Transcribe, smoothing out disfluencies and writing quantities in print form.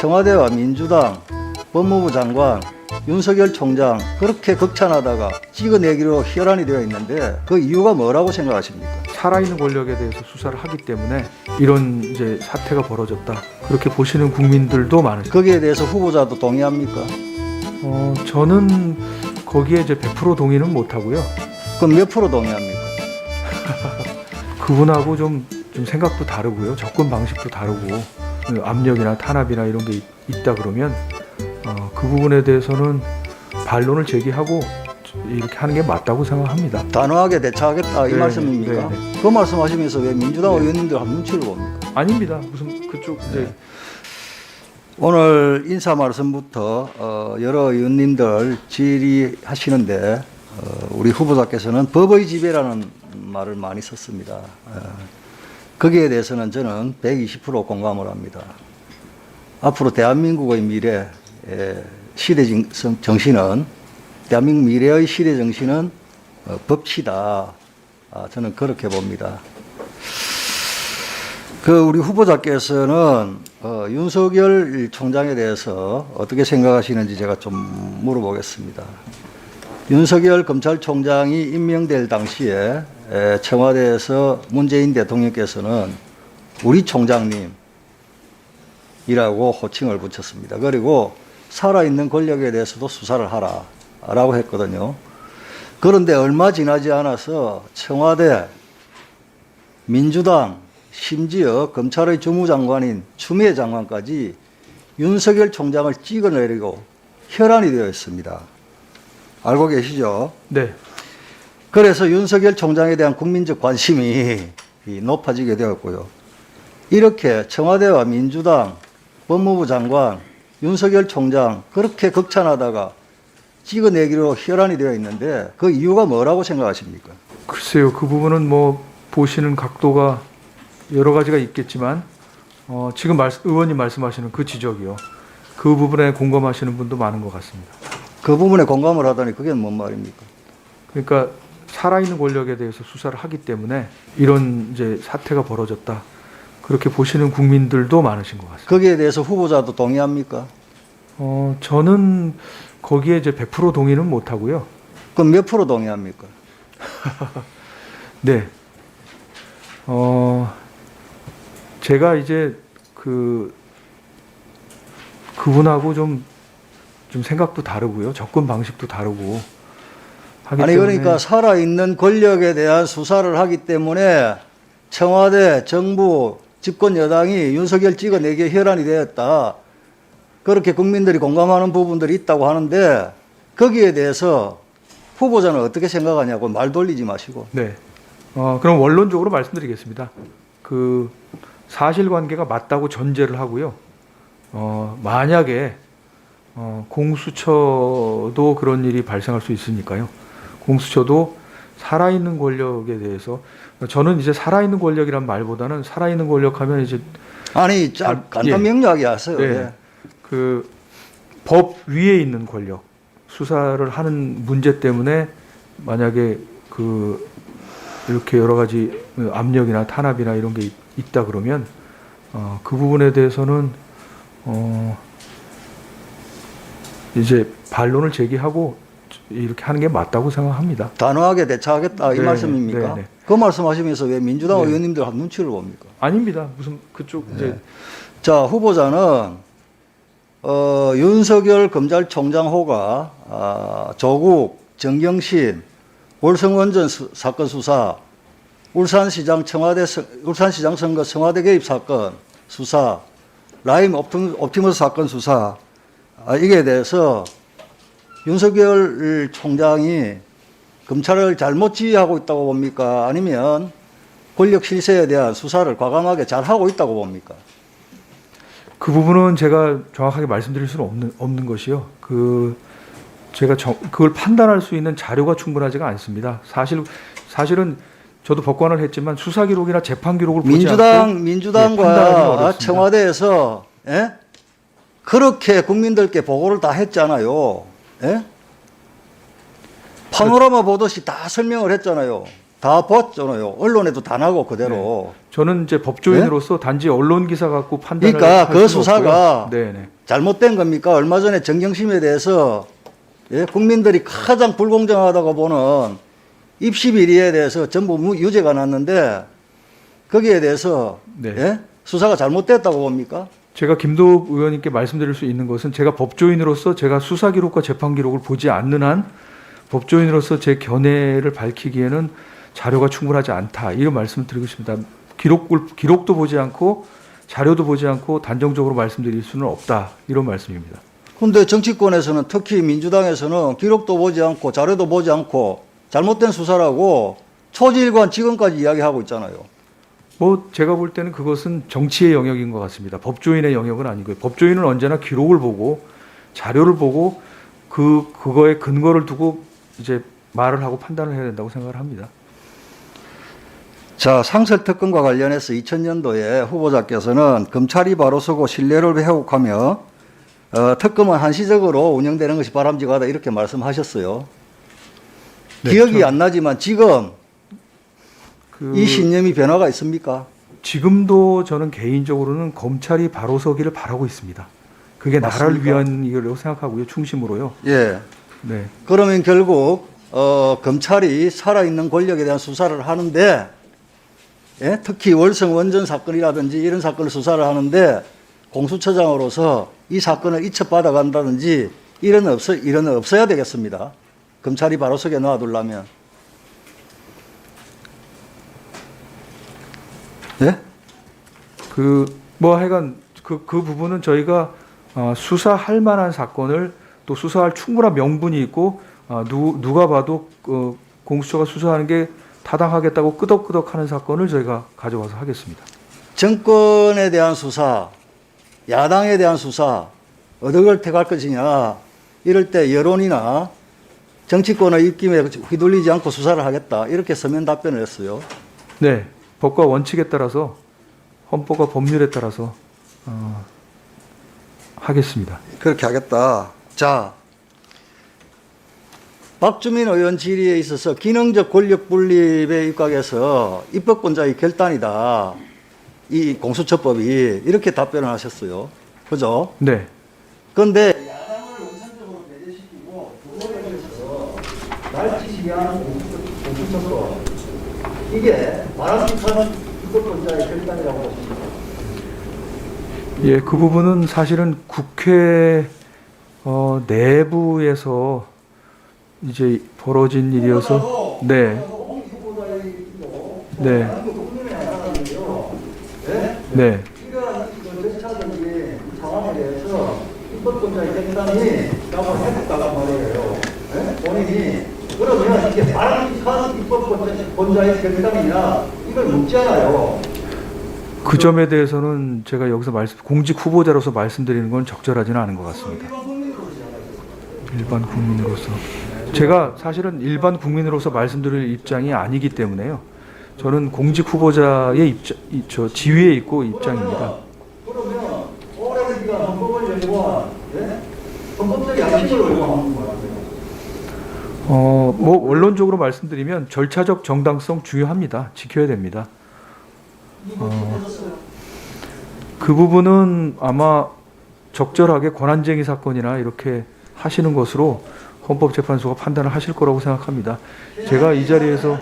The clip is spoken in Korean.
청와대와 민주당, 법무부 장관, 윤석열 총장 그렇게 극찬하다가 찍어내기로 혈안이 되어 있는데 그 이유가 뭐라고 생각하십니까? 살아있는 권력에 대해서 수사를 하기 때문에 이런 이제 사태가 벌어졌다. 그렇게 보시는 국민들도 많으십니다. 거기에 대해서 후보자도 동의합니까? 저는 거기에 이제 100% 동의는 못하고요. 그럼 몇 프로 동의합니까? 그분하고 좀 생각도 다르고요. 접근 방식도 다르고 압력이나 탄압이나 이런 게 있다 그러면 그 부분에 대해서는 반론을 제기하고 이렇게 하는 게 맞다고 생각합니다. 단호하게 대처하겠다 이 네, 말씀입니까? 네, 네. 그 말씀하시면서 왜 민주당 네. 의원님들 한 눈치를 봅니까? 아닙니다. 무슨 그쪽 이제 오늘 인사 말씀부터 여러 의원님들 질의하시는데 우리 후보자께서는 법의 지배라는 말을 많이 썼습니다. 거기에 대해서는 저는 120% 공감을 합니다. 앞으로 대한민국의 미래 시대 정신은 대한민국 미래의 시대 정신은 법치다. 저는 그렇게 봅니다. 우리 후보자께서는 윤석열 총장에 대해서 어떻게 생각하시는지 제가 좀 물어보겠습니다. 윤석열 검찰총장이 임명될 당시에 청와대에서 문재인 대통령께서는 우리 총장님이라고 호칭을 붙였습니다. 그리고 살아있는 권력에 대해서도 수사를 하라라고 했거든요. 그런데 얼마 지나지 않아서 청와대, 민주당, 심지어 검찰의 주무장관인 추미애 장관까지 윤석열 총장을 찍어내리고 혈안이 되어 있습니다. 알고 계시죠? 네. 그래서 윤석열 총장에 대한 국민적 관심이 높아지게 되었고요. 이렇게 청와대와 민주당, 법무부 장관, 윤석열 총장 그렇게 극찬하다가 찍어내기로 혈안이 되어 있는데 그 이유가 뭐라고 생각하십니까? 글쎄요. 그 부분은 뭐 보시는 각도가 여러 가지가 있겠지만 지금 의원님 말씀하시는 그 지적이요. 그 부분에 공감하시는 분도 많은 것 같습니다. 그 부분에 공감을 하다니 그게 뭔 말입니까? 그러니까 살아있는 권력에 대해서 수사를 하기 때문에 이런 이제 사태가 벌어졌다. 그렇게 보시는 국민들도 많으신 것 같습니다. 거기에 대해서 후보자도 동의합니까? 저는 거기에 이제 100% 동의는 못하고요. 그럼 몇 프로 동의합니까? 네. 제가 이제 그분하고 좀 생각도 다르고요. 접근 방식도 다르고 하기 아니 때문에 그러니까 살아있는 권력에 대한 수사를 하기 때문에 청와대, 정부, 집권 여당이 윤석열 찍어내기에 혈안이 되었다. 그렇게 국민들이 공감하는 부분들이 있다고 하는데 거기에 대해서 후보자는 어떻게 생각하냐고 말 돌리지 마시고. 네. 그럼 원론적으로 말씀드리겠습니다. 그 사실관계가 맞다고 전제를 하고요. 만약에 공수처도 그런 일이 발생할 수 있으니까요. 공수처도 살아있는 권력에 대해서 저는 이제 살아있는 권력이란 말보다는 살아있는 권력하면 이제 아니 간단 명료하게 하세요. 네. 예. 그 법 위에 있는 권력 수사를 하는 문제 때문에 만약에 이렇게 여러 가지 압력이나 탄압이나 이런 게 있다 그러면 그 부분에 대해서는 이제 반론을 제기하고 이렇게 하는 게 맞다고 생각합니다. 단호하게 대처하겠다 이 네, 말씀입니까? 네, 네. 그 말씀하시면서 왜 민주당 네. 의원님들 한 눈치를 봅니까? 아닙니다. 무슨 그쪽 이제 네. 자, 후보자는 윤석열 검찰총장 호가 조국, 정경심, 월성원전 사건 수사, 울산시장 선거 청와대 개입 사건 수사, 라임 옵티머스 사건 수사 이게 대해서 윤석열 총장이 검찰을 잘못 지휘하고 있다고 봅니까? 아니면 권력 실세에 대한 수사를 과감하게 잘 하고 있다고 봅니까? 그 부분은 제가 정확하게 말씀드릴 수는 없는 것이요. 제가 그걸 판단할 수 있는 자료가 충분하지가 않습니다. 사실은 저도 법관을 했지만 수사 기록이나 재판 기록을 보지 않고 민주당과 판단하기는 어렵습니다. 청와대에서 그렇게 국민들께 보고를 다 했잖아요. 파노라마 보듯이 다 설명을 했잖아요. 다 봤잖아요. 언론에도 다 나고 그대로. 저는 이제 법조인으로서 단지 언론 기사 갖고 판단을 그러니까 할 그 수는 수사가 없고요. 네네. 잘못된 겁니까? 얼마 전에 정경심에 대해서 예? 국민들이 가장 불공정하다고 보는 입시 비리에 대해서 전부 유죄가 났는데 거기에 대해서 네. 예? 수사가 잘못됐다고 봅니까? 제가 김도읍 의원님께 말씀드릴 수 있는 것은 제가 법조인으로서 제가 수사 기록과 재판 기록을 보지 않는 한 법조인으로서 제 견해를 밝히기에는 자료가 충분하지 않다. 이런 말씀을 드리고 싶습니다. 기록도 보지 않고 자료도 보지 않고 단정적으로 말씀드릴 수는 없다. 이런 말씀입니다. 근데 정치권에서는 특히 민주당에서는 기록도 보지 않고 자료도 보지 않고 잘못된 수사라고 초지일관 지금까지 이야기하고 있잖아요. 뭐 제가 볼 때는 그것은 정치의 영역인 것 같습니다. 법조인의 영역은 아니고요. 법조인은 언제나 기록을 보고 자료를 보고 그거에 근거를 두고 이제 말을 하고 판단을 해야 된다고 생각을 합니다. 자, 상설특검과 관련해서 2000년도에 후보자께서는 검찰이 바로 서고 신뢰를 회복하며 특검은 한시적으로 운영되는 것이 바람직하다 이렇게 말씀하셨어요. 네, 기억이 안 나지만 지금 그 이 신념이 변화가 있습니까? 지금도 저는 개인적으로는 검찰이 바로 서기를 바라고 있습니다. 그게 나라를 맞습니까? 위한 일이라고 생각하고요. 중심으로요. 예. 네. 그러면 결국 검찰이 살아있는 권력에 대한 수사를 하는데 예? 특히 월성 원전 사건이라든지 이런 사건을 수사를 하는데 공수처장으로서 이 사건을 이첩받아 간다든지 이런 없어야 되겠습니다. 검찰이 바로 서게 놔두려면. 예? 뭐 하여간 그 부분은 저희가 수사할 만한 사건을 또 수사할 충분한 명분이 있고 누가 봐도 공수처가 수사하는 게 타당하겠다고 끄덕끄덕하는 사건을 저희가 가져와서 하겠습니다. 정권에 대한 수사, 야당에 대한 수사 어떻게 택할 것이냐 이럴 때 여론이나 정치권의 입김에 휘둘리지 않고 수사를 하겠다 이렇게 서면 답변을 했어요. 네, 법과 원칙에 따라서 헌법과 법률에 따라서 하겠습니다. 그렇게 하겠다. 자, 박주민 의원 질의에 있어서 기능적 권력 분립에 입각해서 입법권자의 결단이다. 이 공수처법이 이렇게 답변을 하셨어요. 그죠? 네, 그런데 야당을 우선적으로 배제시키고 부모에 있어서 날치시하는 공수처법 이게 바람직한 입법권자의 결단이라고 보십니다. 예, 그 부분은 사실은 국회 내부에서 이제 벌어진 일이어서 네, 네, 네. 이러한 절차적인 상황에 대해서 입법권자의 결단이 라고 했다고 말이에요. 본인이 그러면 이게 바람직한 입법권자의 결단이냐 이걸 묻잖아요. 그 점에 대해서는 제가 여기서 공직 후보자로서 말씀드리는 건 적절하지는 않은 것 같습니다. 일반 국민으로서 제가 사실은 일반 국민으로서 말씀드릴 입장이 아니기 때문에요. 저는 공직 후보자의 지위에 있고 입장입니다. 그러면 오랜 기간 헌법을 연구한 헌법적 양식을 요구하는 것 같아요. 뭐 원론적으로 말씀드리면 절차적 정당성 중요합니다. 지켜야 됩니다. 그 부분은 아마 적절하게 권한쟁의 사건이나 이렇게 하시는 것으로 헌법재판소가 판단을 하실 거라고 생각합니다. 제가 이 자리에서